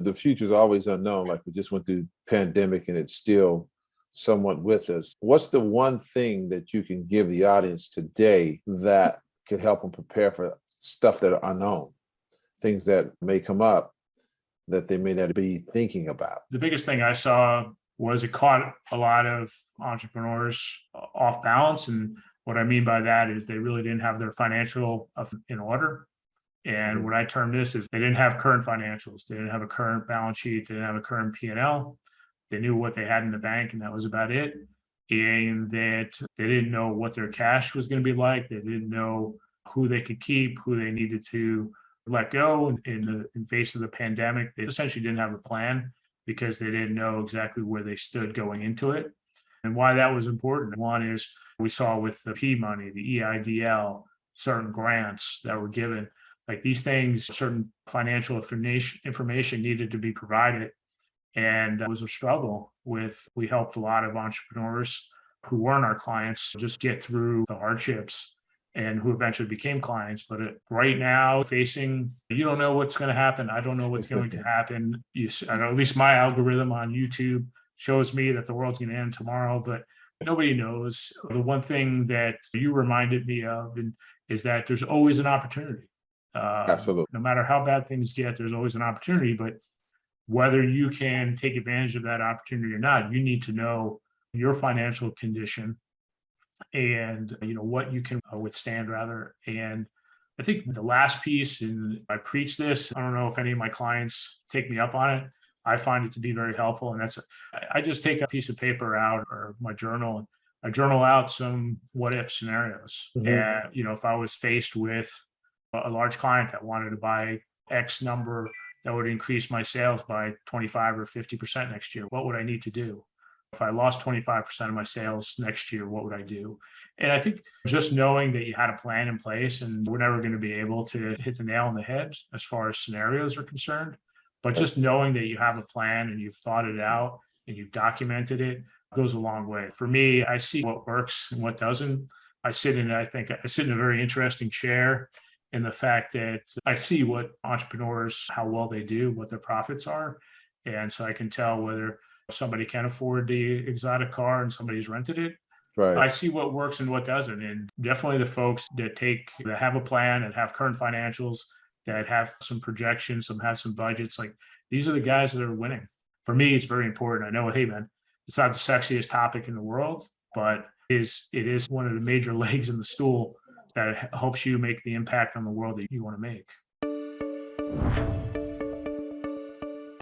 The future is always unknown. Like, we just went through pandemic and it's still somewhat with us. What's the one thing that you can give the audience today that could help them prepare for stuff that are unknown, things that may come up that they may not be thinking about? The biggest thing I saw was it caught a lot of entrepreneurs off balance. And what I mean by that is they really didn't have their financial in order. And what I term this is they didn't have current financials. They didn't have a current balance sheet. They didn't have a current P&L. They knew what they had in the bank, and that was about it. And that they didn't know what their cash was going to be like. They didn't know who they could keep, who they needed to let go in face of the pandemic. They essentially didn't have a plan because they didn't know exactly where they stood going into it. And why that was important. One is we saw with the P money, the EIDL, certain grants that were given. Like these things, certain financial information needed to be provided. And it was a struggle we helped a lot of entrepreneurs who weren't our clients just get through the hardships and who eventually became clients. But right now, you don't know what's going to happen. I don't know what's going to happen. I know at least my algorithm on YouTube shows me that the world's going to end tomorrow, but nobody knows. The one thing that you reminded me of is that there's always an opportunity. Absolutely. No matter how bad things get, there's always an opportunity. But whether you can take advantage of that opportunity or not, you need to know your financial condition and what you can withstand rather. And I think the last piece, and I preach this, I don't know if any of my clients take me up on it. I find it to be very helpful. And that's, I just take a piece of paper out or my journal, and I journal out some what if scenarios. And, if I was faced with a large client that wanted to buy X number that would increase my sales by 25 or 50% next year, what would I need to do? If I lost 25% of my sales next year, what would I do? And I think just knowing that you had a plan in place, and we're never going to be able to hit the nail on the head as far as scenarios are concerned, but just knowing that you have a plan and you've thought it out and you've documented it goes a long way. For me, I see what works and what doesn't. I sit in a very interesting chair in the fact that I see what entrepreneurs, how well they do, what their profits are. And so I can tell whether somebody can afford the exotic car and somebody's rented it. Right. I see what works and what doesn't. And definitely the folks that have a plan and have current financials, that have some projections, have some budgets, like these are the guys that are winning. For me, it's very important. I know, hey man, it's not the sexiest topic in the world, but it is one of the major legs in the stool that helps you make the impact on the world that you want to make.